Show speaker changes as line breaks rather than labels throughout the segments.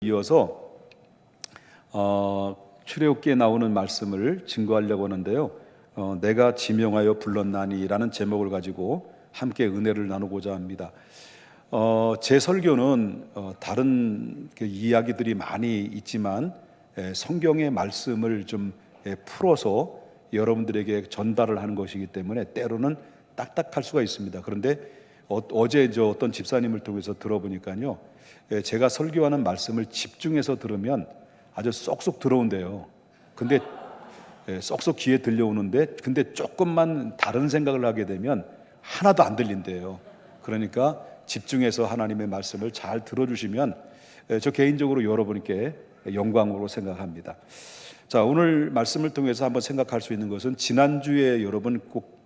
이어서 출애굽기에 나오는 말씀을 증거하려고 하는데요. 내가 지명하여 불렀나니라는 제목을 가지고 함께 은혜를 나누고자 합니다. 제 설교는 다른 이야기들이 많이 있지만 성경의 말씀을 좀 풀어서 여러분들에게 전달을 하는 것이기 때문에 때로는 딱딱할 수가 있습니다. 그런데 어제 어떤 집사님을 통해서 들어보니까요, 제가 설교하는 말씀을 집중해서 들으면 아주 쏙쏙 들어온대요. 근데 쏙쏙 귀에 들려오는데, 근데 조금만 다른 생각을 하게 되면 하나도 안 들린대요. 그러니까 집중해서 하나님의 말씀을 잘 들어주시면 저 개인적으로 여러분께 영광으로 생각합니다. 자, 오늘 말씀을 통해서 한번 생각할 수 있는 것은, 지난주에 여러분 꼭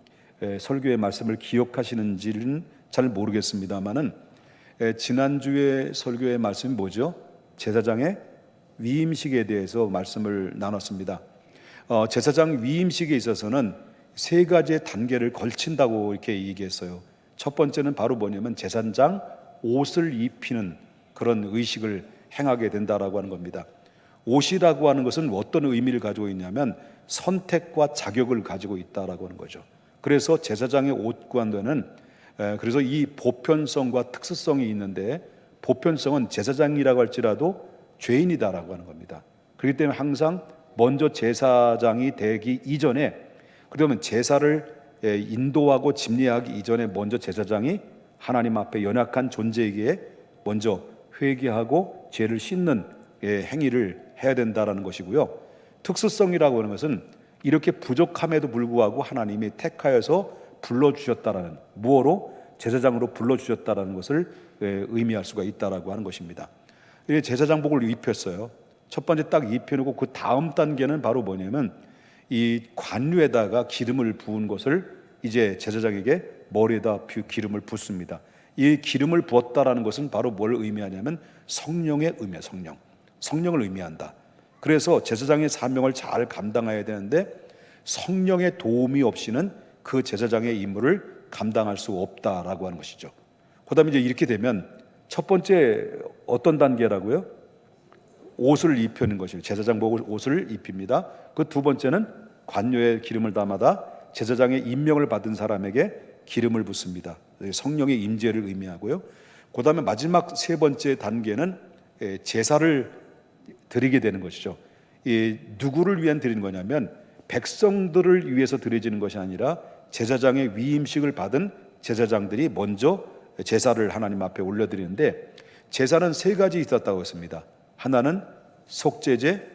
설교의 말씀을 기억하시는지는 잘 모르겠습니다만은, 지난주에 설교의 말씀이 뭐죠? 제사장의 위임식에 대해서 말씀을 나눴습니다. 제사장 위임식에 있어서는 세 가지의 단계를 걸친다고 이렇게 얘기했어요. 첫 번째는 바로 뭐냐면 제사장 옷을 입히는 그런 의식을 행하게 된다라고 하는 겁니다. 옷이라고 하는 것은 어떤 의미를 가지고 있냐면 선택과 자격을 가지고 있다라고 하는 거죠. 그래서 제사장의 옷관에는 그래서 이 보편성과 특수성이 있는데, 보편성은 제사장이라고 할지라도 죄인이다라고 하는 겁니다. 그렇기 때문에 항상 먼저 제사장이 되기 이전에, 그러면 제사를 인도하고 집례하기 이전에 먼저 제사장이 하나님 앞에 연약한 존재에게 먼저 회개하고 죄를 씻는 행위를 해야 된다라는 것이고요. 특수성이라고 하는 것은 이렇게 부족함에도 불구하고 하나님이 택하여서 불러주셨다라는, 무어로 제사장으로 불러주셨다라는 것을 의미할 수가 있다라고 하는 것입니다. 제사장복을 입혔어요. 첫 번째 딱 입혀놓고 그 다음 단계는 바로 뭐냐면 이 관유에다가 기름을 부은 것을 이제 제사장에게 머리에다 기름을 붓습니다. 이 기름을 부었다라는 것은 바로 뭘 의미하냐면 성령의 의미야. 성령을 의미한다. 그래서 제사장의 사명을 잘 감당해야 되는데 성령의 도움이 없이는 그 제사장의 임무를 감당할 수 없다라고 하는 것이죠. 그 다음에 이제 이렇게 되면 첫 번째 어떤 단계라고요? 옷을 입히는 것이에요. 제사장 옷을 입힙니다. 그 두 번째는 관료의 기름을 담아다 제사장의 임명을 받은 사람에게 기름을 붓습니다. 성령의 임재를 의미하고요. 그 다음에 마지막 세 번째 단계는 제사를 드리게 되는 것이죠. 누구를 위한 드리는 거냐면 백성들을 위해서 드려지는 것이 아니라 제사장의 위임식을 받은 제사장들이 먼저 제사를 하나님 앞에 올려드리는데, 제사는 세 가지 있었다고 했습니다. 하나는 속죄제,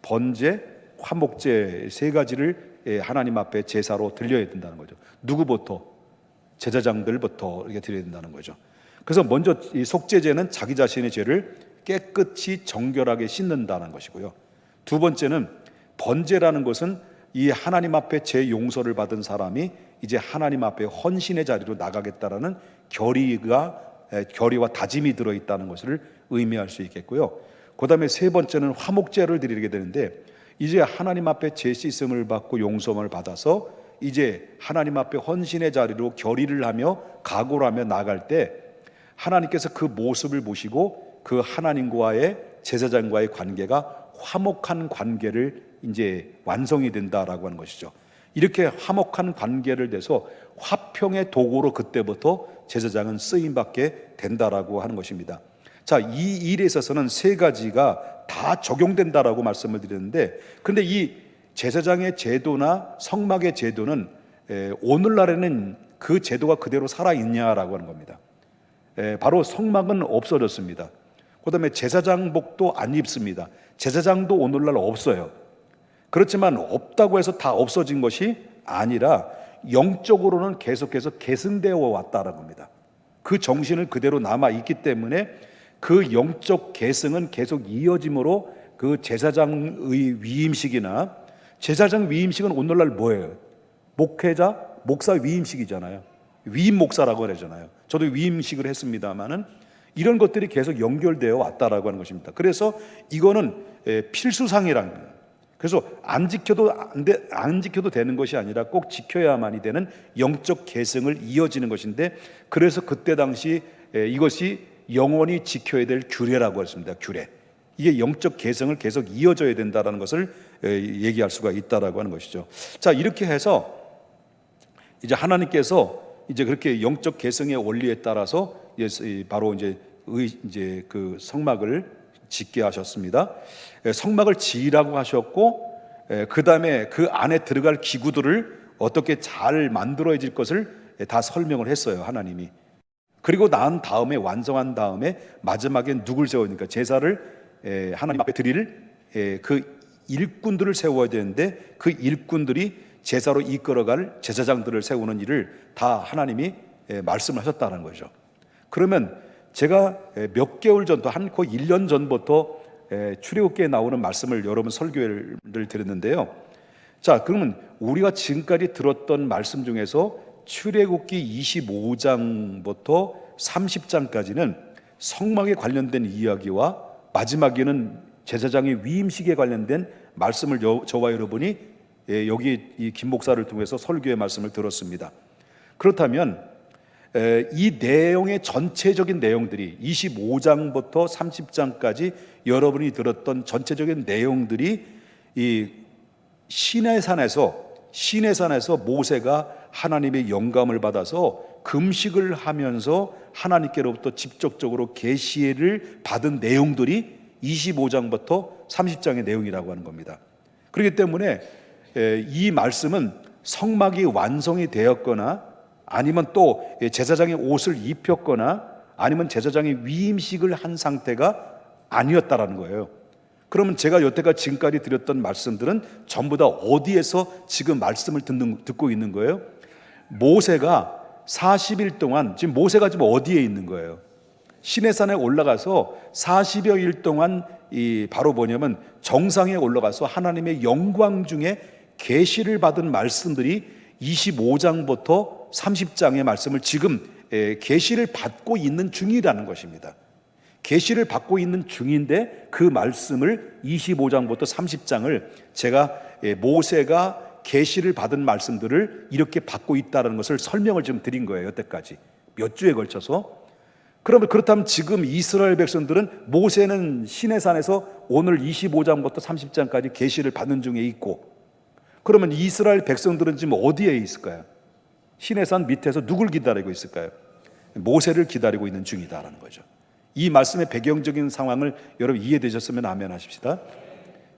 번제, 화목제, 세 가지를 하나님 앞에 제사로 드려야 된다는 거죠. 누구부터? 제사장들부터 이렇게 드려야 된다는 거죠. 그래서 먼저 이 속죄제는 자기 자신의 죄를 깨끗이 정결하게 씻는다는 것이고요. 두 번째는 번제라는 것은 이 하나님 앞에 죄 용서를 받은 사람이 이제 하나님 앞에 헌신의 자리로 나가겠다라는 결의와 다짐이 들어있다는 것을 의미할 수 있겠고요. 그 다음에 세 번째는 화목제를 드리게 되는데, 이제 하나님 앞에 죄 씻음을 받고 용서를 받아서 이제 하나님 앞에 헌신의 자리로 결의를 하며 각오를 하며 나갈 때 하나님께서 그 모습을 보시고 그 하나님과의 제사장과의 관계가 화목한 관계를 이제 완성이 된다라고 하는 것이죠. 이렇게 화목한 관계를 돼서 화평의 도구로 그때부터 제사장은 쓰임받게 된다라고 하는 것입니다. 자, 이 일에 있어서는 세 가지가 다 적용된다라고 말씀을 드렸는데, 그런데 이 제사장의 제도나 성막의 제도는 오늘날에는 그 제도가 그대로 살아있냐라고 하는 겁니다. 바로 성막은 없어졌습니다. 그 다음에 제사장복도 안 입습니다. 제사장도 오늘날 없어요. 그렇지만 없다고 해서 다 없어진 것이 아니라 영적으로는 계속해서 계승되어 왔다는 겁니다. 그 정신은 그대로 남아있기 때문에 그 영적 계승은 계속 이어짐으로 그 제사장의 위임식이나, 제사장 위임식은 오늘날 뭐예요? 목회자, 목사 위임식이잖아요. 위임 목사라고 그러잖아요. 저도 위임식을 했습니다만은 이런 것들이 계속 연결되어 왔다라고 하는 것입니다. 그래서 이거는 필수상이라는 거예요. 그래서 안 지켜도 되는 것이 아니라 꼭 지켜야만이 되는 영적 계승을 이어지는 것인데, 그래서 그때 당시 이것이 영원히 지켜야 될 규례라고 했습니다. 규례. 이게 영적 계승을 계속 이어져야 된다는 것을 얘기할 수가 있다라고 하는 것이죠. 자, 이렇게 해서 이제 하나님께서 이제 그렇게 영적 계승의 원리에 따라서 바로 이제 그 성막을 짓게 하셨습니다. 성막을 지으라고 하셨고, 그 다음에 그 안에 들어갈 기구들을 어떻게 잘 만들어질 것을 다 설명을 했어요, 하나님이. 그리고 난 다음에, 완성한 다음에 마지막에 누굴 세우니까 제사를 하나님 앞에 드릴 그 일꾼들을 세워야 되는데, 그 일꾼들이 제사로 이끌어갈 제사장들을 세우는 일을 다 하나님이 말씀하셨다는 거죠. 그러면 제가 몇 개월 전부터, 한 거의 1년 전부터 출애굽기에 나오는 말씀을 여러분 설교를 드렸는데요. 자, 그러면 우리가 지금까지 들었던 말씀 중에서 출애굽기 25장부터 30장까지는 성막에 관련된 이야기와 마지막에는 제사장의 위임식에 관련된 말씀을 저와 여러분이 여기 이 김 목사를 통해서 설교의 말씀을 들었습니다. 그렇다면 이 내용의 전체적인 내용들이 25장부터 30장까지 여러분이 들었던 전체적인 내용들이 이 시내산에서 모세가 하나님의 영감을 받아서 금식을 하면서 하나님께로부터 직접적으로 계시를 받은 내용들이 25장부터 30장의 내용이라고 하는 겁니다. 그렇기 때문에 이 말씀은 성막이 완성이 되었거나, 아니면 또 제사장의 옷을 입혔거나, 아니면 제사장의 위임식을 한 상태가 아니었다라는 거예요. 그러면 제가 여태까지 지금까지 드렸던 말씀들은 전부 다 어디에서 지금 말씀을 듣고 있는 거예요? 모세가 40일 동안, 지금 모세가 지금 어디에 있는 거예요? 시내산에 올라가서 40여일 동안 바로 뭐냐면 정상에 올라가서 하나님의 영광 중에 계시를 받은 말씀들이 25장부터 30장의 말씀을 지금 계시를 받고 있는 중이라는 것입니다. 계시를 받고 있는 중인데 그 말씀을 25장부터 30장을 제가 모세가 계시를 받은 말씀들을 이렇게 받고 있다는 것을 설명을 좀 드린 거예요. 여태까지 몇 주에 걸쳐서. 그러면 그렇다면 지금 이스라엘 백성들은 모세는 시내산에서 오늘 25장부터 30장까지 계시를 받는 중에 있고, 그러면 이스라엘 백성들은 지금 어디에 있을까요? 시내산 밑에서 누굴 기다리고 있을까요? 모세를 기다리고 있는 중이다라는 거죠. 이 말씀의 배경적인 상황을 여러분 이해되셨으면 아멘 하십시다.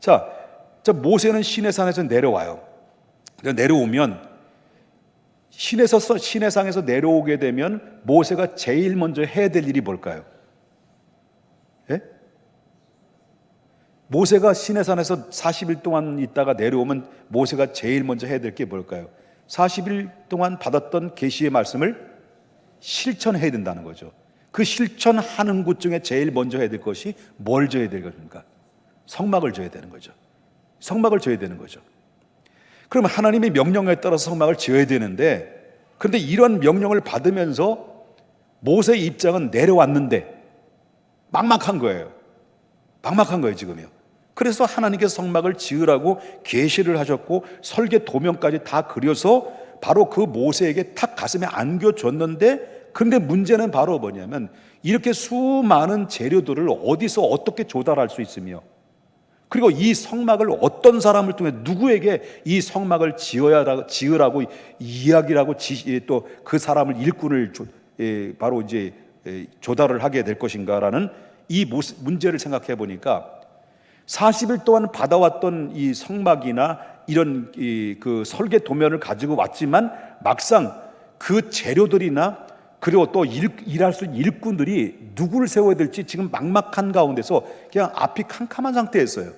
자, 모세는 시내산에서 내려와요. 내려오면 시내상에서 내려오게 되면 모세가 제일 먼저 해야 될 일이 뭘까요? 예? 모세가 시내산에서 40일 동안 있다가 내려오면 모세가 제일 먼저 해야 될 게 뭘까요? 40일 동안 받았던 계시의 말씀을 실천해야 된다는 거죠. 그 실천하는 것 중에 제일 먼저 해야 될 것이 뭘 져야 될 것입니까? 성막을 져야 되는 거죠. 성막을 져야 되는 거죠. 그러면 하나님의 명령에 따라서 성막을 지어야 되는데, 그런데 이런 명령을 받으면서 모세의 입장은 내려왔는데 막막한 거예요. 막막한 거예요, 지금요. 그래서 하나님께서 성막을 지으라고 계시를 하셨고 설계 도면까지 다 그려서 바로 그 모세에게 탁 가슴에 안겨줬는데, 그런데 문제는 바로 뭐냐면 이렇게 수많은 재료들을 어디서 어떻게 조달할 수 있으며, 그리고 이 성막을 어떤 사람을 통해 누구에게 이 성막을 지으라고 이야기라고 또 그 사람을 일꾼을 바로 이제 조달을 하게 될 것인가라는 이 문제를 생각해 보니까 40일 동안 받아왔던 이 성막이나 이런 그 설계 도면을 가지고 왔지만 막상 그 재료들이나 그리고 또 일할 수 있는 일꾼들이 누구를 세워야 될지 지금 막막한 가운데서 그냥 앞이 캄캄한 상태였어요.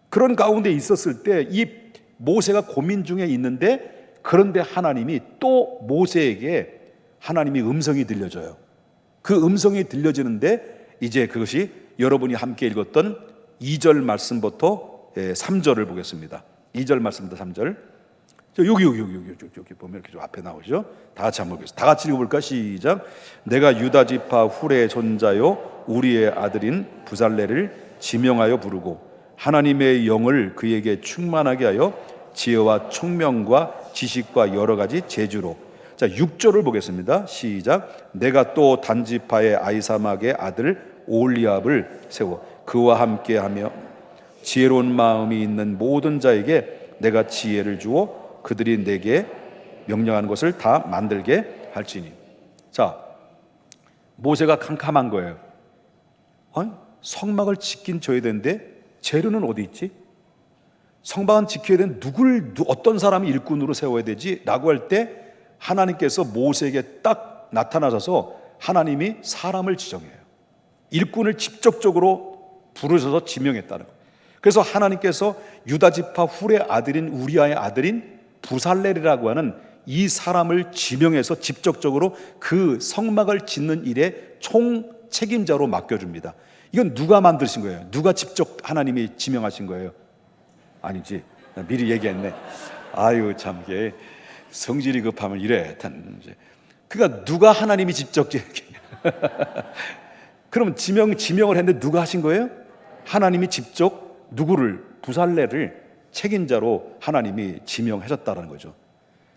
그런 가운데 있었을 때 이 모세가 고민 중에 있는데, 그런데 하나님이 또 모세에게 하나님이 음성이 들려줘요. 그 음성이 들려지는데 이제 그것이 여러분이 함께 읽었던 2절 말씀부터 3절을 보겠습니다. 2절 말씀부터 3절. 여기 보면 이렇게 좀 앞에 나오죠. 다 같이 한번 보겠습니다. 다 같이 읽어볼까? 시작. 내가 유다 지파 훌의 손자요 우리의 아들인 부살레를 지명하여 부르고 하나님의 영을 그에게 충만하게 하여 지혜와 총명과 지식과 여러 가지 재주로. 자, 6절을 보겠습니다. 시작. 내가 또 단지파의 아이사막의 아들 오홀리압을 세워 그와 함께하며 지혜로운 마음이 있는 모든 자에게 내가 지혜를 주어 그들이 내게 명령한 것을 다 만들게 할지니. 자, 모세가 캄캄한 거예요. 성막을 짓긴 줘야 되는데 재료는 어디 있지? 성막은 지켜야 되는 어떤 사람이 일꾼으로 세워야 되지? 라고 할 때 하나님께서 모세에게 딱 나타나셔서 하나님이 사람을 지정해요. 일꾼을 직접적으로 부르셔서 지명했다는 거예요. 그래서 하나님께서 유다 지파 훌의 아들인 우리아의 아들인 부살렐이라고 하는 이 사람을 지명해서 직접적으로 그 성막을 짓는 일에 총 책임자로 맡겨줍니다. 이건 누가 만드신 거예요? 누가 직접 하나님이 지명하신 거예요? 아니지, 미리 얘기했네. 아유 참, 이게 성질이 급하면 이래. 그러니까 누가 하나님이 직접 그럼 지명을 했는데 누가 하신 거예요? 하나님이 직접 누구를, 부살레를 책임자로 하나님이 지명하셨다는 거죠.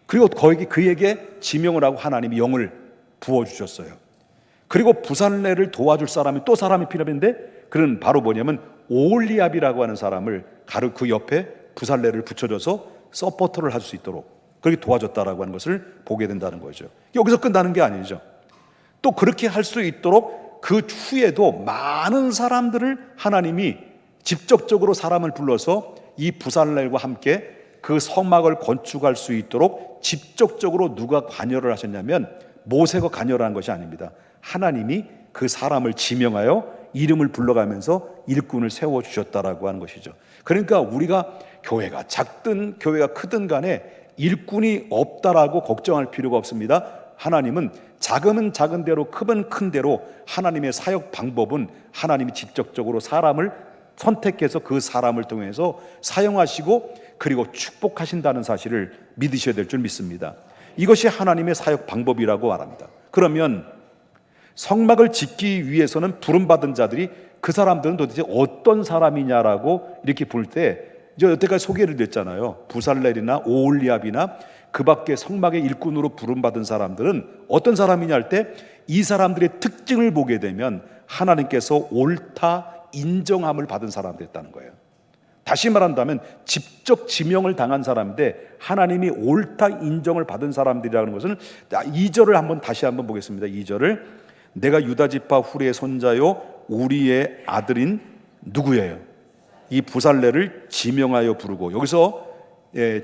그리고 그에게 지명을 하고 하나님이 영을 부어주셨어요. 그리고 부살레를 도와줄 사람이 또 사람이 필요했는데, 그는 바로 뭐냐면 오홀리압이라고 하는 사람을 그 옆에 부살레를 붙여줘서 서포터를 할 수 있도록 그렇게 도와줬다라고 하는 것을 보게 된다는 거죠. 여기서 끝나는 게 아니죠. 또 그렇게 할 수 있도록 그 후에도 많은 사람들을 하나님이 직접적으로 사람을 불러서 이 부살렐과 함께 그 성막을 건축할 수 있도록 직접적으로 누가 관여를 하셨냐면 모세가 관여를 한 것이 아닙니다. 하나님이 그 사람을 지명하여 이름을 불러가면서 일꾼을 세워주셨다라고 하는 것이죠. 그러니까 우리가 교회가 작든 교회가 크든 간에 일꾼이 없다라고 걱정할 필요가 없습니다. 하나님은 작으면 작은 대로 크면 큰 대로 하나님의 사역 방법은 하나님이 직접적으로 사람을 선택해서 그 사람을 통해서 사용하시고 그리고 축복하신다는 사실을 믿으셔야 될 줄 믿습니다. 이것이 하나님의 사역 방법이라고 말합니다. 그러면 성막을 짓기 위해서는 부름받은 자들이, 그 사람들은 도대체 어떤 사람이냐라고 이렇게 볼 때, 여태까지 소개를 드렸잖아요. 부살렐이나 오홀리압이나 그 밖에 성막의 일꾼으로 부름받은 사람들은 어떤 사람이냐 할 때, 이 사람들의 특징을 보게 되면 하나님께서 옳다 인정함을 받은 사람들이었다는 거예요. 다시 말한다면 직접 지명을 당한 사람인데 하나님이 옳다 인정을 받은 사람들이라는 것은, 2절을 다시 한번 보겠습니다. 2절을, 내가 유다 지파 훌의 손자요 우리의 아들인 누구예요? 이 부살레를 지명하여 부르고. 여기서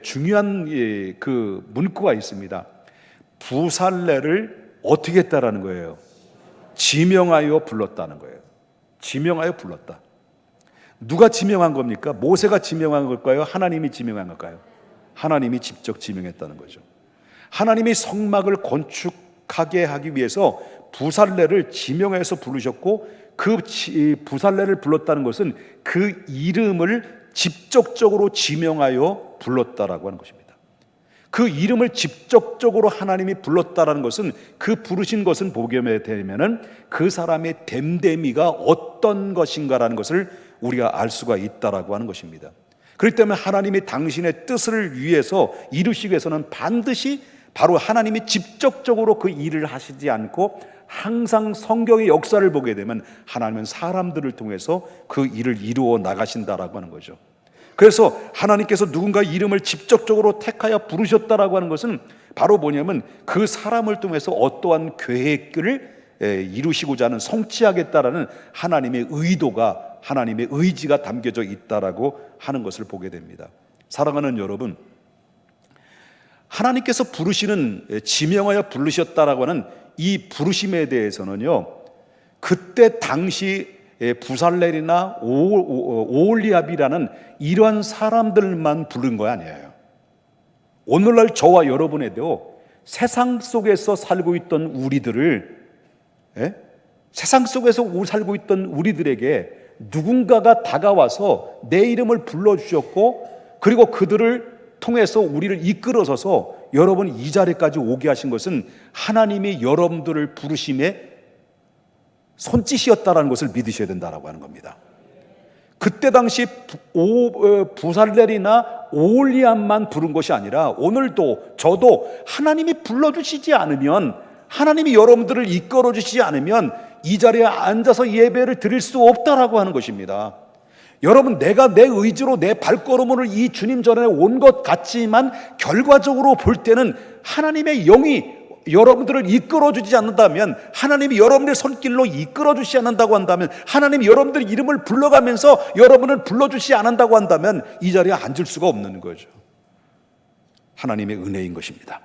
중요한 그 문구가 있습니다. 부살레를 어떻게 했다라는 거예요? 지명하여 불렀다는 거예요. 지명하여 불렀다. 누가 지명한 겁니까? 모세가 지명한 걸까요? 하나님이 지명한 걸까요? 하나님이 직접 지명했다는 거죠. 하나님이 성막을 건축하게 하기 위해서 부살레를 지명해서 부르셨고, 그 부살레를 불렀다는 것은 그 이름을 직접적으로 지명하여 불렀다라고 하는 것입니다. 그 이름을 직접적으로 하나님이 불렀다라는 것은, 그 부르신 것은 보게 되면은 그 사람의 됨됨이가 어떤 것인가라는 것을 우리가 알 수가 있다라고 하는 것입니다. 그렇기 때문에 하나님이 당신의 뜻을 위해서 이루시기 위해서는 반드시 바로 하나님이 직접적으로 그 일을 하시지 않고, 항상 성경의 역사를 보게 되면 하나님은 사람들을 통해서 그 일을 이루어 나가신다라고 하는 거죠. 그래서 하나님께서 누군가 이름을 직접적으로 택하여 부르셨다라고 하는 것은 바로 뭐냐면 그 사람을 통해서 어떠한 계획을 이루시고자 하는, 성취하겠다라는 하나님의 의도가, 하나님의 의지가 담겨져 있다라고 하는 것을 보게 됩니다. 사랑하는 여러분, 하나님께서 부르시는, 지명하여 부르셨다라고 하는 이 부르심에 대해서는요, 그때 당시 부살렐이나 오홀리압이라는 이러한 사람들만 부른 거 아니에요. 오늘날 저와 여러분에도 세상 속에서 살고 있던 우리들을, 세상 속에서 살고 있던 우리들에게 누군가가 다가와서 내 이름을 불러주셨고, 그리고 그들을 통해서 우리를 이끌어서서 여러분 이 자리까지 오게 하신 것은 하나님이 여러분들을 부르심에 손짓이었다라는 것을 믿으셔야 된다라고 하는 겁니다. 그때 당시 부살렐이나 오홀리압만 부른 것이 아니라 오늘도 저도 하나님이 불러주시지 않으면, 하나님이 여러분들을 이끌어 주시지 않으면 이 자리에 앉아서 예배를 드릴 수 없다라고 하는 것입니다. 여러분, 내가 내 의지로 내 발걸음을 이 주님 전에 온 것 같지만 결과적으로 볼 때는 하나님의 영이 여러분들을 이끌어주지 않는다면, 하나님이 여러분의 손길로 이끌어주지 않는다고 한다면, 하나님이 여러분들 이름을 불러가면서 여러분을 불러주지 않는다고 한다면 이 자리에 앉을 수가 없는 거죠. 하나님의 은혜인 것입니다.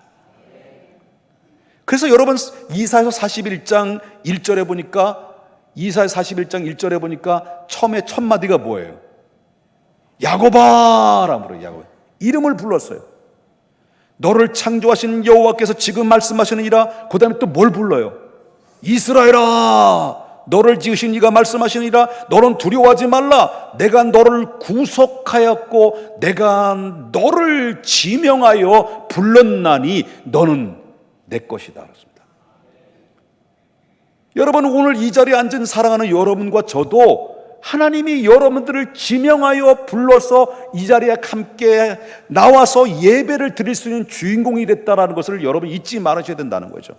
그래서 여러분, 이사야서 41장 1절에 보니까, 이사야서 41장 1절에 보니까 처음에 첫 마디가 뭐예요? 야곱아! 라고 이름을 불렀어요. 너를 창조하신 여호와께서 지금 말씀하시느니라. 그 다음에 또 뭘 불러요? 이스라엘아, 너를 지으신 이가 말씀하시느니라. 너는 두려워하지 말라. 내가 너를 구속하였고 내가 너를 지명하여 불렀나니 너는 내 것이다. 그렇습니다. 여러분, 오늘 이 자리에 앉은 사랑하는 여러분과 저도 하나님이 여러분들을 지명하여 불러서 이 자리에 함께 나와서 예배를 드릴 수 있는 주인공이 됐다는 것을 여러분 잊지 말으셔야 된다는 거죠.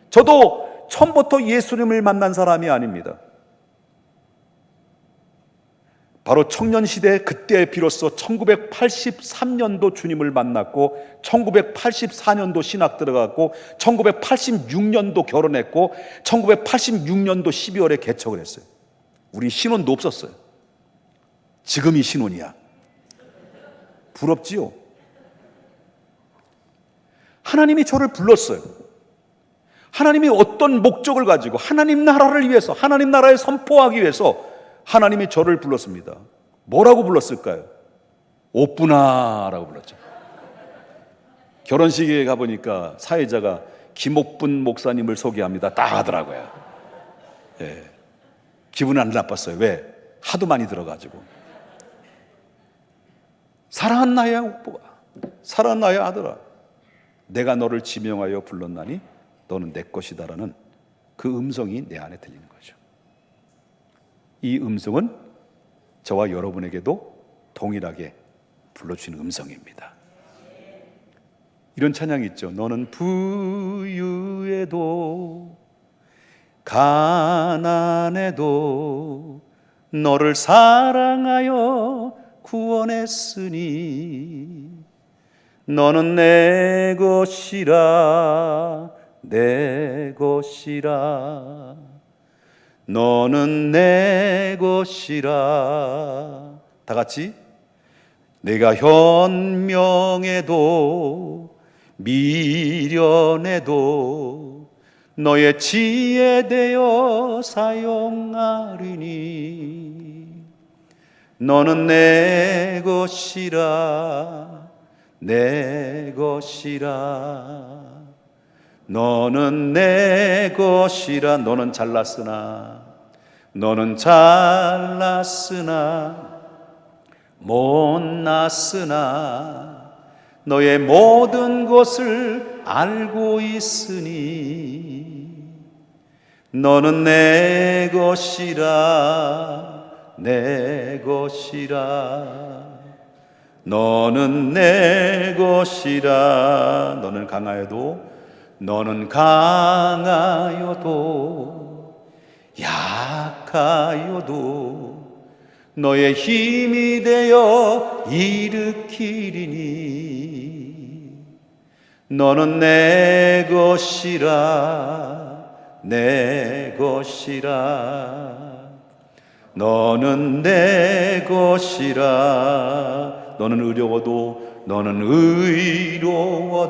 저도 처음부터 예수님을 만난 사람이 아닙니다. 바로 청년시대 그때 비로소 1983년도 주님을 만났고 1984년도 신학 들어갔고 1986년도 결혼했고 1986년도 12월에 개척을 했어요. 우리 신혼도 없었어요. 지금이 신혼이야. 부럽지요? 하나님이 저를 불렀어요. 하나님이 어떤 목적을 가지고 하나님 나라를 위해서, 하나님 나라에 선포하기 위해서 하나님이 저를 불렀습니다. 뭐라고 불렀을까요? 오쁘나라고 불렀죠. 결혼식에 가보니까 사회자가 김옥분 목사님을 소개합니다 딱 하더라고요. 예. 기분은 안 나빴어요. 왜? 하도 많이 들어가지고. 사랑하는 나의 오빠가, 사랑하는 나의 아들아, 내가 너를 지명하여 불렀나니 너는 내 것이다라는 그 음성이 내 안에 들리는 거죠. 이 음성은 저와 여러분에게도 동일하게 불러주시는 음성입니다. 이런 찬양이 있죠. 너는 부유해도 가난해도 너를 사랑하여 구원했으니 너는 내 것이라 내 것이라 너는 내 것이라. 다 같이 내가 현명해도 미련해도 너의 지혜 되어 사용하리니 너는 내 것이라 내 것이라 너는 내 것이라. 너는 잘났으나 너는 잘났으나 못났으나 너의 모든 것을 알고 있으니 너는 내 것이라 내 것이라 너는 내 것이라. 너는 강하여도 너는 강하여도 약하여도 너의 힘이 되어 일으키리니 너는 내 것이라 내 것이라 너는 내 것이라. 너는 어려워도 너는 의로워도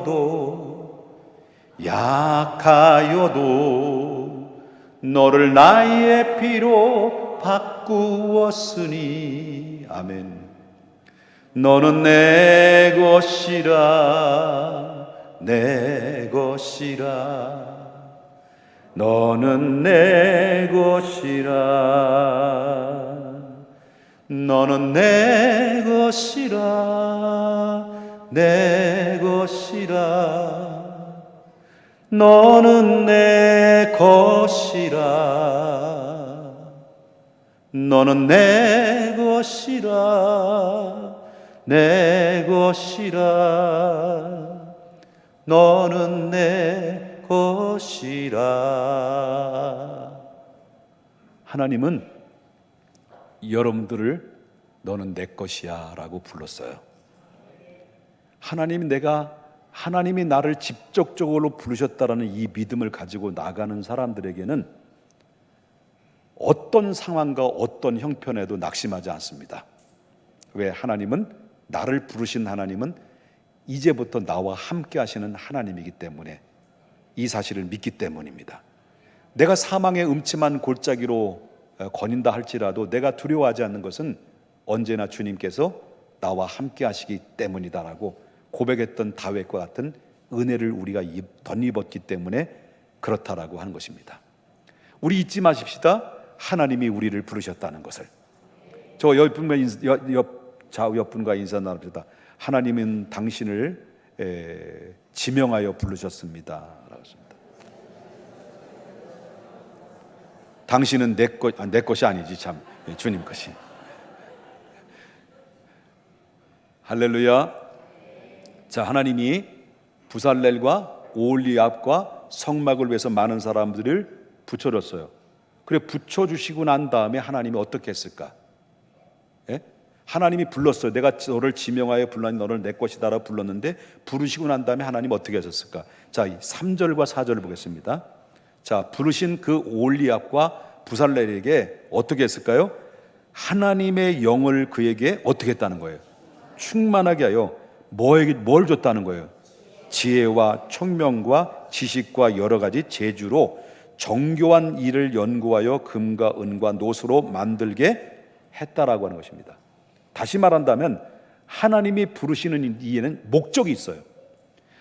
약하여도 너를 나의 피로 바꾸었으니 아멘. 너는 내 것이라 내 것이라 너는 내 것이라 너는 내 것이라 내 것이라 너는 내 것이라 너는 내 것이라 내 것이라 너는 내 것이라. 하나님은 여러분들을 너는 내 것이야 라고 불렀어요. 하나님이 나를 직접적으로 부르셨다라는 이 믿음을 가지고 나가는 사람들에게는 어떤 상황과 어떤 형편에도 낙심하지 않습니다. 왜? 나를 부르신 하나님은 이제부터 나와 함께 하시는 하나님이기 때문에, 이 사실을 믿기 때문입니다. 내가 사망의 음침한 골짜기로 거닌다 할지라도 내가 두려워하지 않는 것은 언제나 주님께서 나와 함께 하시기 때문이다라고 고백했던 다윗과 같은 은혜를 우리가 덧입었기 때문에 그렇다라고 하는 것입니다. 우리 잊지 마십시다. 하나님이 우리를 부르셨다는 것을. 저 옆분과 인사 나눕시다. 하나님은 당신을 지명하여 부르셨습니다. 당신은 내 것이 아니지, 참, 주님 것이. 할렐루야. 자, 하나님이 부살렐과 오홀리압과 성막을 위해서 많은 사람들을 붙여줬어요. 그래, 붙여주시고 난 다음에 하나님이 어떻게 했을까? 예? 하나님이 불렀어요. 내가 너를 지명하여 불렀니, 너를 내 것이다라고 불렀는데, 부르시고 난 다음에 하나님 어떻게 하셨을까? 자, 3절과 4절을 보겠습니다. 자, 부르신 그 오홀리압과 부살렐에게 어떻게 했을까요? 하나님의 영을 그에게 어떻게 했다는 거예요? 충만하게 하여 뭘 줬다는 거예요? 지혜와 총명과 지식과 여러 가지 재주로 정교한 일을 연구하여 금과 은과 노수로 만들게 했다라고 하는 것입니다. 다시 말한다면 하나님이 부르시는 이에는 목적이 있어요.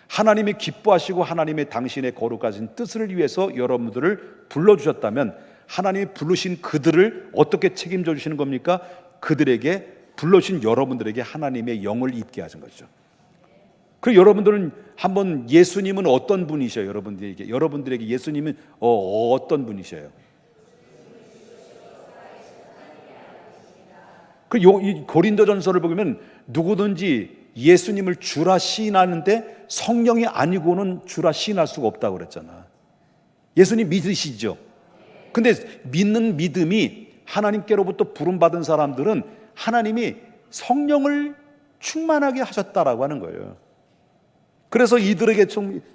하나님이 기뻐하시고 하나님의 당신의 거룩하신 뜻을 위해서 여러분들을 불러주셨다면, 하나님이 부르신 그들을 어떻게 책임져 주시는 겁니까? 그들에게, 불러주신 여러분들에게 하나님의 영을 입게 하신 것이죠. 그리고 여러분들은 한번, 예수님은 어떤 분이셔요? 여러분들에게 예수님은 어떤 분이셔요? 이 고린도전서를 보면 누구든지 예수님을 주라 시인하는데 성령이 아니고는 주라 시인할 수가 없다고 그랬잖아. 예수님 믿으시죠? 근데 믿는 믿음이, 하나님께로부터 부름받은 사람들은 하나님이 성령을 충만하게 하셨다라고 하는 거예요. 그래서 이들에게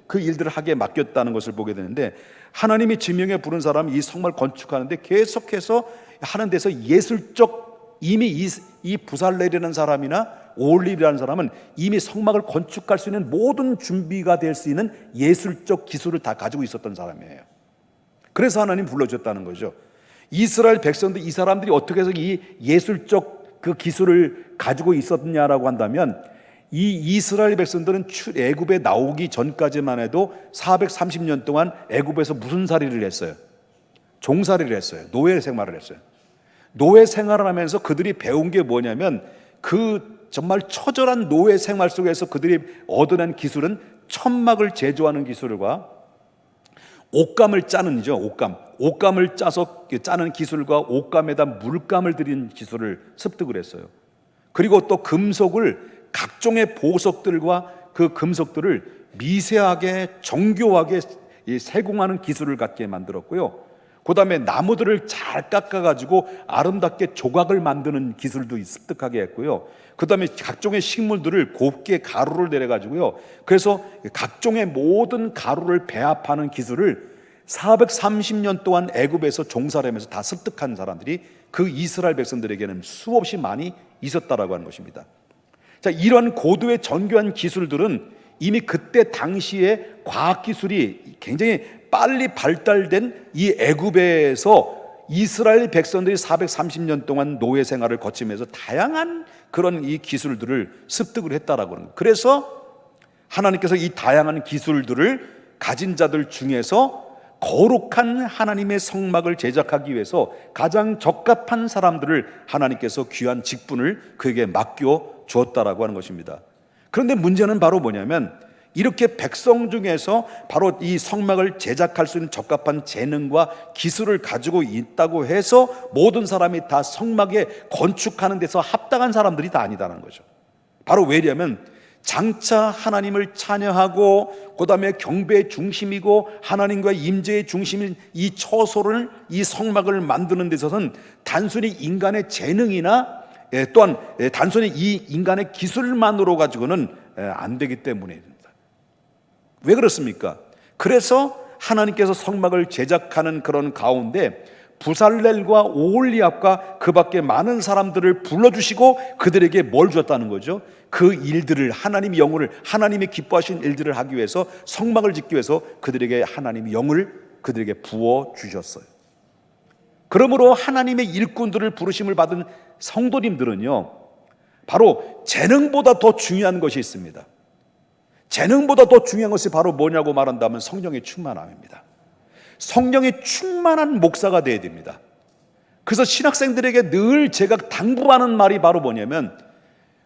그 일들을 하게 맡겼다는 것을 보게 되는데, 하나님이 지명해 부른 사람이 이 성막을 건축하는데 계속해서 하는 데서 예술적, 이미 이 부살렐이라는 사람이나 오홀리압이라는 사람은 이미 성막을 건축할 수 있는 모든 준비가 될 수 있는 예술적 기술을 다 가지고 있었던 사람이에요. 그래서 하나님 불러줬다는 거죠. 이스라엘 백성들, 이 사람들이 어떻게 해서 이 예술적 그 기술을 가지고 있었냐라고 한다면, 이 이스라엘 백성들은 애굽에 나오기 전까지만 해도 430년 동안 애굽에서 무슨 살이를 했어요? 종살이를 했어요. 노예 생활을 했어요. 노예 생활을 하면서 그들이 배운 게 뭐냐면, 그 정말 처절한 노예 생활 속에서 그들이 얻어낸 기술은 천막을 제조하는 기술과 옷감을 짜는 이죠. 옷감을 짜서 짜는 기술과 옷감에다 물감을 들이는 기술을 습득을 했어요. 그리고 또 금속을, 각종의 보석들과 그 금속들을 미세하게 정교하게 세공하는 기술을 갖게 만들었고요. 그 다음에 나무들을 잘 깎아가지고 아름답게 조각을 만드는 기술도 습득하게 했고요. 그 다음에 각종의 식물들을 곱게 가루를 내려가지고요. 그래서 각종의 모든 가루를 배합하는 기술을 430년 동안 애굽에서 종살이하면서 다 습득한 사람들이 그 이스라엘 백성들에게는 수없이 많이 있었다라고 하는 것입니다. 자, 이런 고도의 정교한 기술들은 이미 그때 당시에 과학기술이 굉장히 빨리 발달된 이 애굽에서 이스라엘 백성들이 430년 동안 노예 생활을 거치면서 다양한 그런 이 기술들을 습득을 했다라고 하는 거예요. 그래서 하나님께서 이 다양한 기술들을 가진 자들 중에서 거룩한 하나님의 성막을 제작하기 위해서 가장 적합한 사람들을 하나님께서 귀한 직분을 그에게 맡겨 주었다라고 하는 것입니다. 그런데 문제는 바로 뭐냐면, 이렇게 백성 중에서 바로 이 성막을 제작할 수 있는 적합한 재능과 기술을 가지고 있다고 해서 모든 사람이 다 성막에 건축하는 데서 합당한 사람들이 다 아니다라는 거죠. 바로 왜냐면 장차 하나님을 찬양하고 그다음에 경배의 중심이고 하나님과 임재의 중심인 이 처소를, 이 성막을 만드는 데 있어서는 단순히 인간의 재능이나 또한 단순히 이 인간의 기술만으로 가지고는 안 되기 때문입니다. 왜 그렇습니까? 그래서 하나님께서 성막을 제작하는 그런 가운데 부살렐과 오홀리압과 그 밖에 많은 사람들을 불러주시고 그들에게 뭘 주었다는 거죠? 그 일들을, 하나님의 영을, 하나님이 기뻐하신 일들을 하기 위해서, 성막을 짓기 위해서 그들에게 하나님의 영을 그들에게 부어주셨어요. 그러므로 하나님의 일꾼들을 부르심을 받은 성도님들은요, 바로 재능보다 더 중요한 것이 있습니다. 재능보다 더 중요한 것이 바로 뭐냐고 말한다면 성령의 충만함입니다. 성령의 충만한 목사가 되어야 됩니다. 그래서 신학생들에게 늘 제가 당부하는 말이 바로 뭐냐면,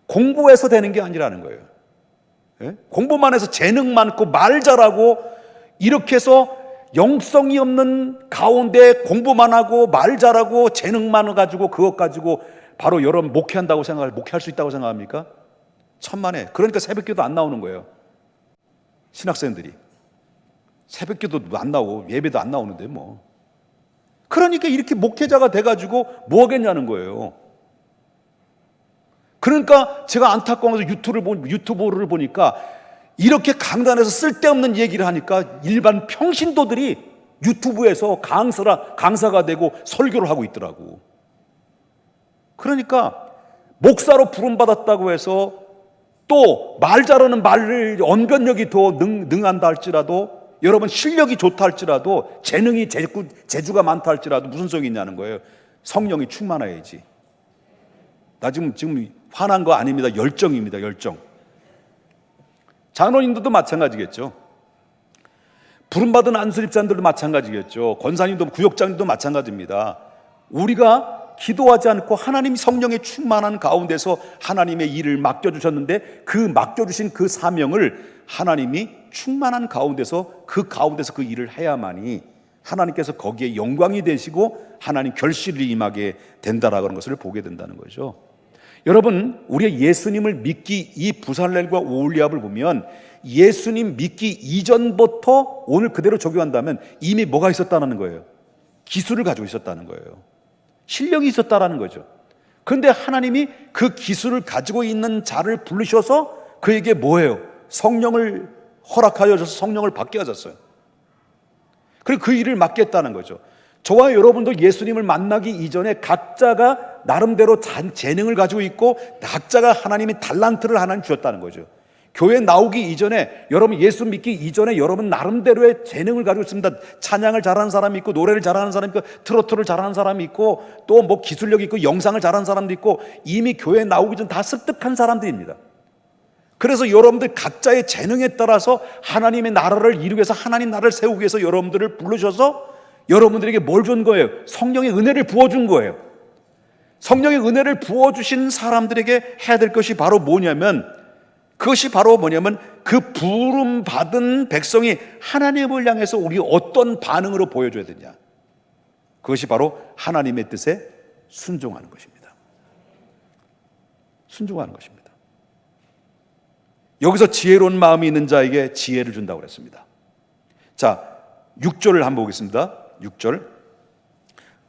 공부해서 되는 게 아니라는 거예요. 공부만 해서 재능 많고 말 잘하고 이렇게 해서 영성이 없는 가운데 공부만 하고 말 잘하고 재능만 가지고 그것 가지고 바로 여러분 목회한다고 목회할 수 있다고 생각합니까? 천만에. 그러니까 새벽기도 안 나오는 거예요. 신학생들이 새벽기도도 안 나오고 예배도 안 나오는데 뭐. 그러니까 이렇게 목회자가 돼가지고 뭐 하겠냐는 거예요. 그러니까 제가 안타까워서 유튜브를 보니까 이렇게 강단에서 쓸데없는 얘기를 하니까 일반 평신도들이 유튜브에서 강사가 되고 설교를 하고 있더라고. 그러니까 목사로 부름받았다고 해서 또 말 잘하는 말을 언변력이 더 능한다 할지라도, 여러분 실력이 좋다 할지라도, 재능이 재주가 많다 할지라도 무슨 소용이 있냐는 거예요. 성령이 충만해야지. 나 지금 화난 거 아닙니다. 열정입니다. 열정. 장로님들도 마찬가지겠죠. 부름받은 안수집사님들도 마찬가지겠죠. 권사님도, 구역장님도 마찬가지입니다. 우리가 기도하지 않고 하나님 성령의 충만한 가운데서 하나님의 일을 맡겨주셨는데, 그 맡겨주신 그 사명을 하나님이 충만한 가운데서 그 일을 해야만이 하나님께서 거기에 영광이 되시고 하나님 결실이 임하게 된다라는 것을 보게 된다는 거죠. 여러분, 우리가 예수님을 믿기, 이 부살렐과 오홀리압을 보면 예수님 믿기 이전부터 오늘 그대로 적용한다면 이미 뭐가 있었다는 거예요? 기술을 가지고 있었다는 거예요. 실력이 있었다라는 거죠. 그런데 하나님이 그 기술을 가지고 있는 자를 부르셔서 그에게 뭐예요? 성령을 허락하여 줘서 성령을 받게 하셨어요. 그리고 그 일을 맡겠다는 거죠. 저와 여러분도 예수님을 만나기 이전에 각자가 나름대로 재능을 가지고 있고 각자가 하나님의 달란트를 하나님 주셨다는 거죠. 교회 나오기 이전에, 여러분 예수 믿기 이전에 여러분 나름대로의 재능을 가지고 있습니다. 찬양을 잘하는 사람이 있고, 노래를 잘하는 사람이 있고, 트로트를 잘하는 사람이 있고, 또 뭐 기술력이 있고, 영상을 잘하는 사람도 있고, 이미 교회 나오기 전 다 습득한 사람들입니다. 그래서 여러분들 각자의 재능에 따라서 하나님의 나라를 이루기 위해서, 하나님 나라를 세우기 위해서 여러분들을 부르셔서 여러분들에게 뭘 준 거예요? 성령의 은혜를 부어준 거예요. 성령의 은혜를 부어주신 사람들에게 해야 될 것이 바로 뭐냐면, 그것이 바로 뭐냐면 그 부름 받은 백성이 하나님을 향해서 우리 어떤 반응으로 보여줘야 되냐, 그것이 바로 하나님의 뜻에 순종하는 것입니다. 순종하는 것입니다. 여기서 지혜로운 마음이 있는 자에게 지혜를 준다고 그랬습니다. 자, 6절을 한번 보겠습니다. 6절.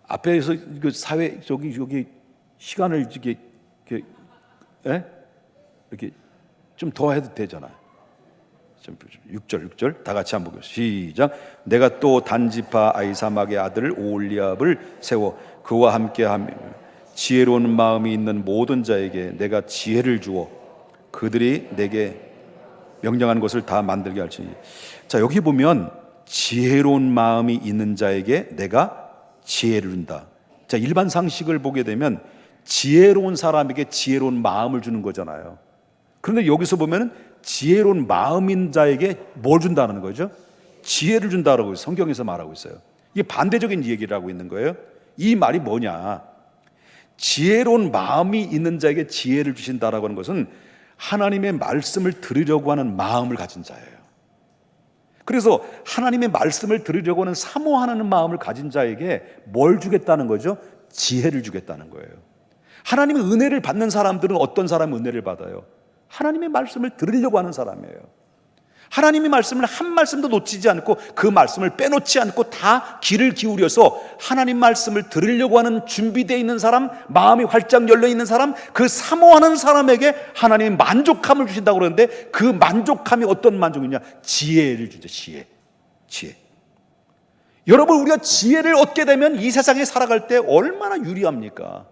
앞에서 그 사회 여기 시간을 이렇게 좀 더 해도 되잖아요. 6절 다 같이 한번 보겠습니다. 시작. 내가 또 단지파 아히사막의 아들 오홀리압을 세워 그와 함께하며 지혜로운 마음이 있는 모든 자에게 내가 지혜를 주어 그들이 내게 명령한 것을 다 만들게 할지니. 자, 여기 보면 지혜로운 마음이 있는 자에게 내가 지혜를 준다. 자, 일반 상식을 보게 되면 지혜로운 사람에게 지혜로운 마음을 주는 거잖아요. 그런데 여기서 보면 지혜로운 마음인 자에게 뭘 준다는 거죠? 지혜를 준다라고 성경에서 말하고 있어요. 이게 반대적인 얘기를 하고 있는 거예요. 이 말이 뭐냐? 지혜로운 마음이 있는 자에게 지혜를 주신다라고 하는 것은 하나님의 말씀을 들으려고 하는 마음을 가진 자예요. 그래서 하나님의 말씀을 들으려고 하는 사모하는 마음을 가진 자에게 뭘 주겠다는 거죠? 지혜를 주겠다는 거예요. 하나님의 은혜를 받는 사람들은 어떤 사람의 은혜를 받아요? 하나님의 말씀을 들으려고 하는 사람이에요. 하나님의 말씀을 한 말씀도 놓치지 않고 그 말씀을 빼놓지 않고 다 귀를 기울여서 하나님 말씀을 들으려고 하는 준비되어 있는 사람, 마음이 활짝 열려 있는 사람, 그 사모하는 사람에게 하나님이 만족함을 주신다고 그러는데, 그 만족함이 어떤 만족이냐? 지혜를 주죠. 지혜. 여러분, 우리가 지혜를 얻게 되면 이 세상에 살아갈 때 얼마나 유리합니까?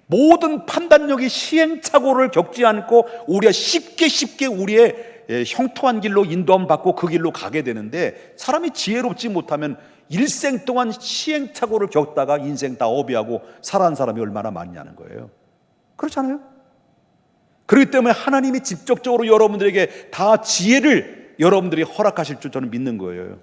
모든 판단력이 시행착오를 겪지 않고 우리가 쉽게 우리의 형통한 길로 인도함 받고 그 길로 가게 되는데, 사람이 지혜롭지 못하면 일생 동안 시행착오를 겪다가 인생 다 어비하고 살아간 사람이 얼마나 많냐는 거예요. 그렇잖아요? 그렇기 때문에 하나님이 직접적으로 여러분들에게 다 지혜를 여러분들이 허락하실 줄 저는 믿는 거예요.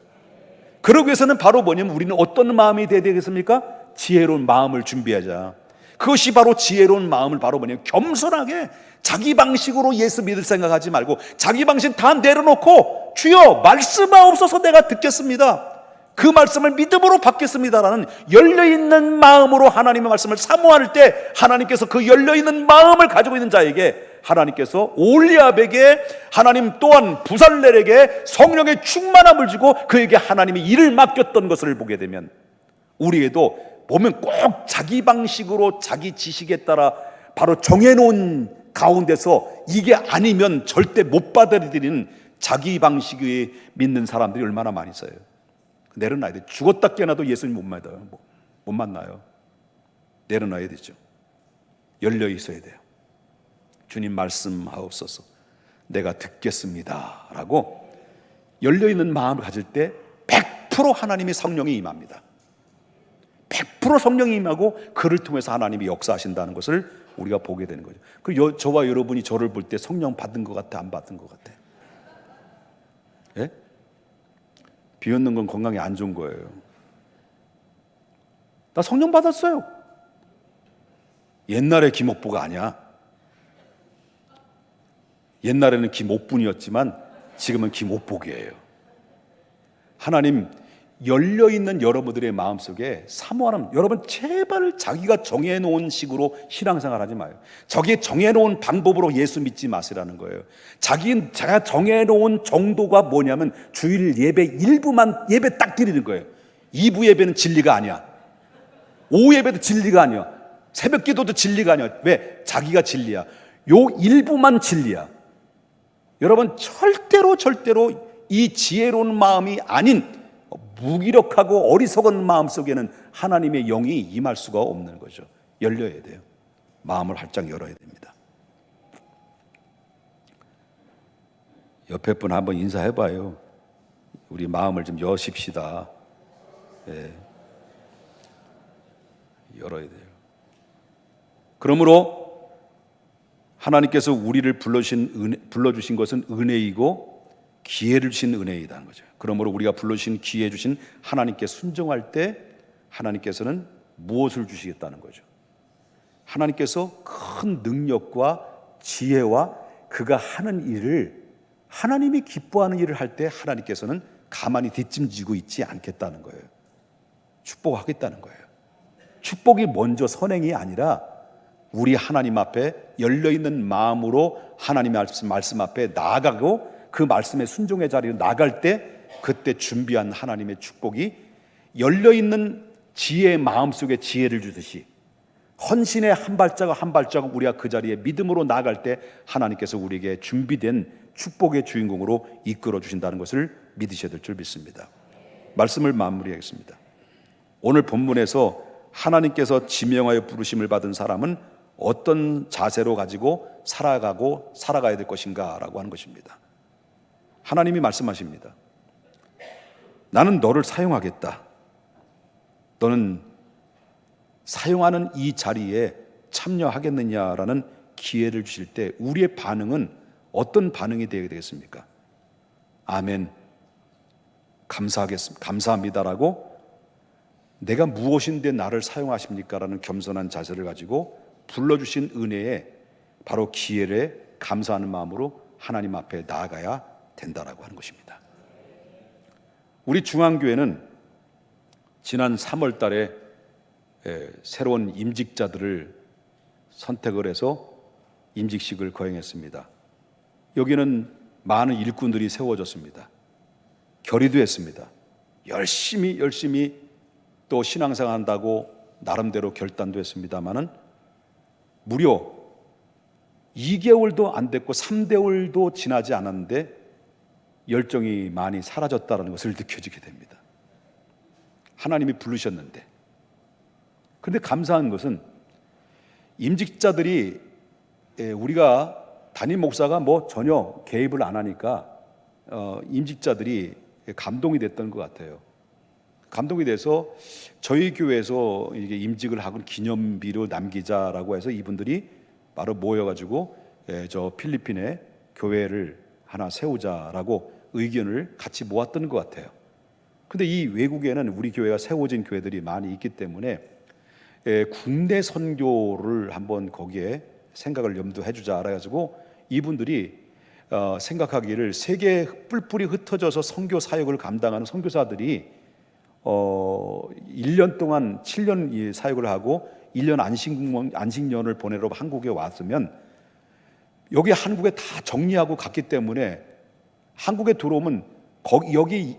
그러기 위해서는 바로 뭐냐면, 우리는 어떤 마음이 돼야 되겠습니까? 지혜로운 마음을 준비하자. 그것이 바로 지혜로운 마음을 바로 뭐냐면, 겸손하게 자기 방식으로 예수 믿을 생각하지 말고 자기 방식 다 내려놓고, 주여 말씀하옵소서, 내가 듣겠습니다, 그 말씀을 믿음으로 받겠습니다라는 열려있는 마음으로 하나님의 말씀을 사모할 때, 하나님께서 그 열려있는 마음을 가지고 있는 자에게 하나님께서 올리압에게, 하나님 또한 부살렐에게 성령의 충만함을 주고 그에게 하나님이 일을 맡겼던 것을 보게 되면, 우리에도 보면 꼭 자기 방식으로 자기 지식에 따라 바로 정해놓은 가운데서 이게 아니면 절대 못 받아들이는 자기 방식에 믿는 사람들이 얼마나 많이 있어요. 내려놔야 돼. 죽었다 깨어나도 예수님 못 만나요. 내려놔야 되죠. 열려 있어야 돼요. 주님 말씀하옵소서, 내가 듣겠습니다 라고 열려있는 마음을 가질 때 100% 하나님의 성령이 임합니다. 100% 성령이 임하고 그를 통해서 하나님이 역사하신다는 것을 우리가 보게 되는 거죠. 그리고 저와 여러분이 저를 볼 때 성령 받은 것 같아, 안 받은 것 같아? 예? 비웃는 건 건강에 안 좋은 거예요. 나 성령 받았어요. 옛날에 김옥부가 아니야. 옛날에는 김옥분이었지만 지금은 김옥복이에요. 하나님, 열려있는 여러분들의 마음속에 사모하는, 여러분 제발 자기가 정해놓은 식으로 신앙생활 하지 마요. 저게 정해놓은 방법으로 예수 믿지 마시라는 거예요. 자기가 정해놓은 정도가 뭐냐면 주일 예배 일부만 예배 딱 드리는 거예요. 2부 예배는 진리가 아니야. 오후 예배도 진리가 아니야. 새벽 기도도 진리가 아니야. 왜? 자기가 진리야. 요 일부만 진리야. 여러분 절대로 이 지혜로운 마음이 아닌 무기력하고 어리석은 마음 속에는 하나님의 영이 임할 수가 없는 거죠. 열려야 돼요. 마음을 활짝 열어야 됩니다. 옆에 분 한번 인사해봐요. 우리 마음을 좀 여십시다. 네. 열어야 돼요. 그러므로 하나님께서 우리를 불러주신 것은 은혜이고 기회를 주신 은혜이다는 거죠. 그러므로 우리가 불러주신 기회 주신 하나님께 순종할 때 하나님께서는 무엇을 주시겠다는 거죠? 하나님께서 큰 능력과 지혜와 그가 하는 일을, 하나님이 기뻐하는 일을 할 때 하나님께서는 가만히 뒷짐지고 있지 않겠다는 거예요. 축복하겠다는 거예요. 축복이 먼저 선행이 아니라 우리 하나님 앞에 열려있는 마음으로 하나님의 말씀 앞에 나아가고 그 말씀의 순종의 자리로 나갈 때, 그때 준비한 하나님의 축복이 열려있는 지혜의 마음속에 지혜를 주듯이 헌신의 한 발자국 한 발자국 우리가 그 자리에 믿음으로 나아갈 때 하나님께서 우리에게 준비된 축복의 주인공으로 이끌어 주신다는 것을 믿으셔야 될 줄 믿습니다. 말씀을 마무리하겠습니다. 오늘 본문에서 하나님께서 지명하여 부르심을 받은 사람은 어떤 자세로 가지고 살아가야 될 것인가 라고 하는 것입니다. 하나님이 말씀하십니다. 나는 너를 사용하겠다. 너는 사용하는 이 자리에 참여하겠느냐라는 기회를 주실 때 우리의 반응은 어떤 반응이 되어야 되겠습니까? 아멘, 감사합니다라고, 내가 무엇인데 나를 사용하십니까? 라는 겸손한 자세를 가지고 불러주신 은혜에 바로 기회를 감사하는 마음으로 하나님 앞에 나아가야 된다라고 하는 것입니다. 우리 중앙교회는 지난 3월 달에 새로운 임직자들을 선택을 해서 임직식을 거행했습니다. 여기는 많은 일꾼들이 세워졌습니다. 결의도 했습니다. 열심히 또 신앙생활 한다고 나름대로 결단도 했습니다마는 무려 2개월도 안 됐고 3개월도 지나지 않았는데 열정이 많이 사라졌다는 것을 느껴지게 됩니다. 하나님이 부르셨는데. 그런데 감사한 것은 임직자들이 우리가 담임 목사가 뭐 전혀 개입을 안 하니까 임직자들이 감동이 됐던 것 같아요. 감동이 돼서 저희 교회에서 이게 임직을 하고 기념비로 남기자라고 해서 이분들이 바로 모여가지고 저 필리핀에 교회를 하나 세우자라고 의견을 같이 모았던 것 같아요. 근데 이 외국에는 우리 교회가 세워진 교회들이 많이 있기 때문에 국내 선교를 한번 거기에 생각을 염두해 주자 그래가지고 이분들이 생각하기를 세계에 뿔뿔이 흩어져서 선교 사역을 감당하는 선교사들이 1년 동안 7년 사역을 하고 1년 안식년을 보내러 한국에 왔으면 여기 한국에 다 정리하고 갔기 때문에 한국에 들어오면 여기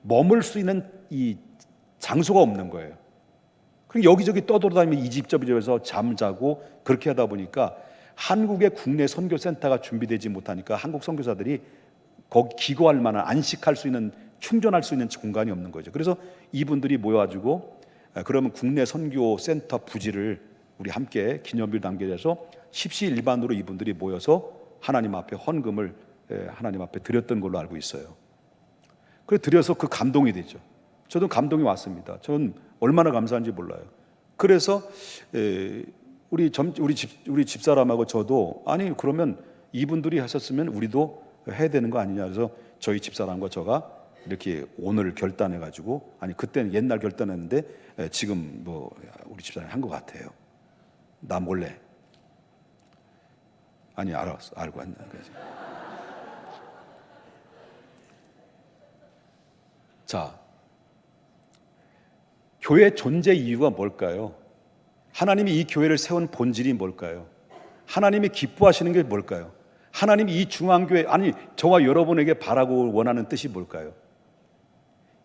머물 수 있는 이 장소가 없는 거예요. 그리고 여기저기 떠돌아다니면 이 집 저 집에서 잠자고 그렇게 하다 보니까 한국의 국내 선교센터가 준비되지 못하니까 한국 선교사들이 거기 기거할 만한 안식할 수 있는 충전할 수 있는 공간이 없는 거죠. 그래서 이분들이 모여가지고 그러면 국내 선교센터 부지를 우리 함께 기념비를 남겨서 십시일반으로 이분들이 모여서 하나님 앞에 헌금을 하나님 앞에 드렸던 걸로 알고 있어요. 그래서 드려서 그 감동이 되죠. 저도 감동이 왔습니다. 저는 얼마나 감사한지 몰라요. 그래서 우리 집사람하고 저도 아니 그러면 이분들이 하셨으면 우리도 해야 되는 거 아니냐 그래서 저희 집사람과 저가 이렇게 오늘 결단해가지고 아니 그때는 옛날 결단했는데 지금 뭐 우리 집사람이 한 것 같아요. 나 몰래 아니 알았어 알고 왔나 자 교회 존재 이유가 뭘까요? 하나님이 이 교회를 세운 본질이 뭘까요? 하나님이 기뻐하시는 게 뭘까요? 하나님이 이 중앙교회 아니 저와 여러분에게 바라고 원하는 뜻이 뭘까요?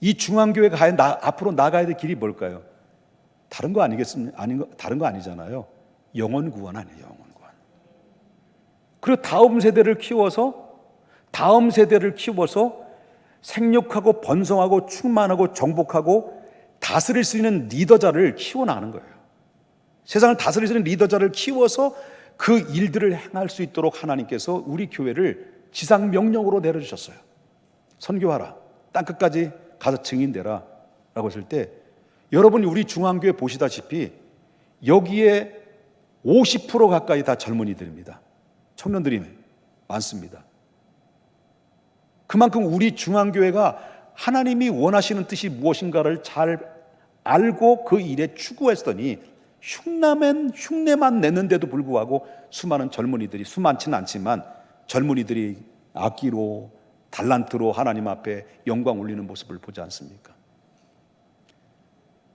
이 중앙교회가 앞으로 나가야 될 길이 뭘까요? 다른 거 아니겠습니까? 다른 거 아니잖아요. 영혼 구원 아니에요. 영혼 구원. 그리고 다음 세대를 키워서 생육하고 번성하고 충만하고 정복하고 다스릴 수 있는 리더자를 키워나가는 거예요. 세상을 다스릴 수 있는 리더자를 키워서 그 일들을 행할 수 있도록 하나님께서 우리 교회를 지상 명령으로 내려주셨어요. 선교하라. 땅끝까지 가서 증인되라 라고 했을 때 여러분이 우리 중앙교회 보시다시피 여기에 50% 가까이 다 젊은이들입니다. 청년들이 많습니다. 그만큼 우리 중앙교회가 하나님이 원하시는 뜻이 무엇인가를 잘 알고 그 일에 추구했더니 흉내만 냈는데도 불구하고 수많은 젊은이들이 수많지는 않지만 젊은이들이 악기로 달란트로 하나님 앞에 영광 올리는 모습을 보지 않습니까?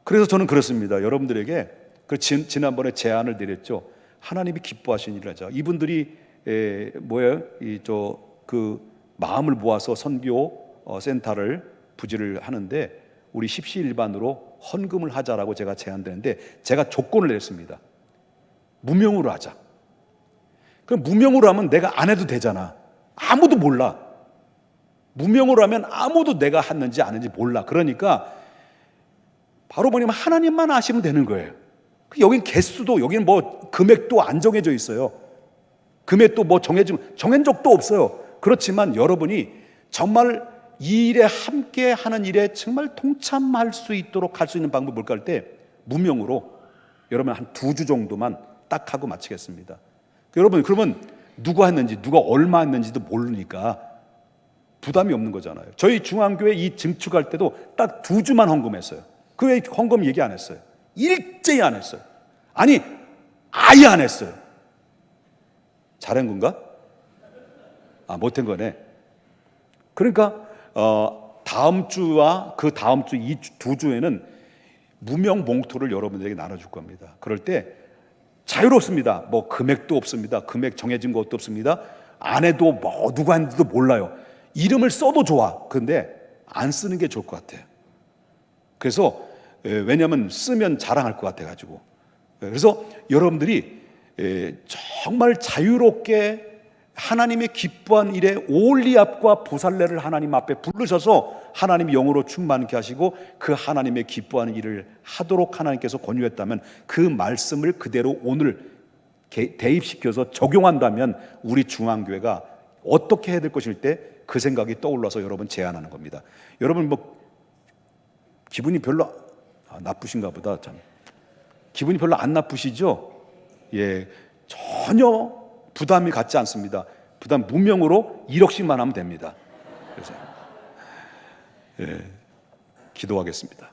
그래서 저는 그렇습니다. 여러분들에게 지난번에 제안을 드렸죠. 하나님이 기뻐하시는 일을 하자. 이분들이 마음을 모아서 선교 센터를 부지를 하는데 우리 십시일반으로 헌금을 하자라고 제가 제안드렸는데 제가 조건을 냈습니다. 무명으로 하자. 그럼 무명으로 하면 내가 안 해도 되잖아. 아무도 몰라. 무명으로 하면 아무도 내가 했는지 안 했는지 몰라. 그러니까 바로 뭐냐면 하나님만 아시면 되는 거예요. 여긴 개수도 여기는 뭐 금액도 안 정해져 있어요. 금액도 뭐 정한 적도 없어요. 그렇지만 여러분이 정말 이 일에 함께 하는 일에 정말 동참할 수 있도록 할 수 있는 방법이 뭘까 할 때 무명으로 여러분 한 2주 정도만 딱 하고 마치겠습니다. 여러분 그러면 누가 했는지 누가 얼마 했는지도 모르니까 부담이 없는 거잖아요. 저희 중앙교회 이 증축할 때도 딱 2주만 헌금했어요. 그 외에 헌금 얘기 안 했어요. 일제히 안 했어요. 아니 아예 안 했어요. 잘한 건가? 못한 거네. 그러니까 다음 주와 그 다음 주 이 2주에는 무명 봉투를 여러분들에게 나눠줄 겁니다. 그럴 때 자유롭습니다. 뭐 금액도 없습니다. 금액 정해진 것도 없습니다. 아내도 뭐 누가 했는지도 몰라요. 이름을 써도 좋아. 그런데 안 쓰는 게 좋을 것 같아요. 그래서 왜냐하면 쓰면 자랑할 것 같아가지고. 그래서 여러분들이 정말 자유롭게 하나님의 기뻐한 일에 올리압과 부살레를 하나님 앞에 부르셔서 하나님이 영으로 충만케 하시고 그 하나님의 기뻐하는 일을 하도록 하나님께서 권유했다면 그 말씀을 그대로 오늘 대입시켜서 적용한다면 우리 중앙교회가 어떻게 해야 될 것일 때 그 생각이 떠올라서 여러분 제안하는 겁니다. 여러분 뭐 기분이 별로 나쁘신가 보다. 참 기분이 별로 안 나쁘시죠? 예, 전혀 부담이 갖지 않습니다. 부담 무명으로 1억씩만 하면 됩니다. 그래서 기도하겠습니다.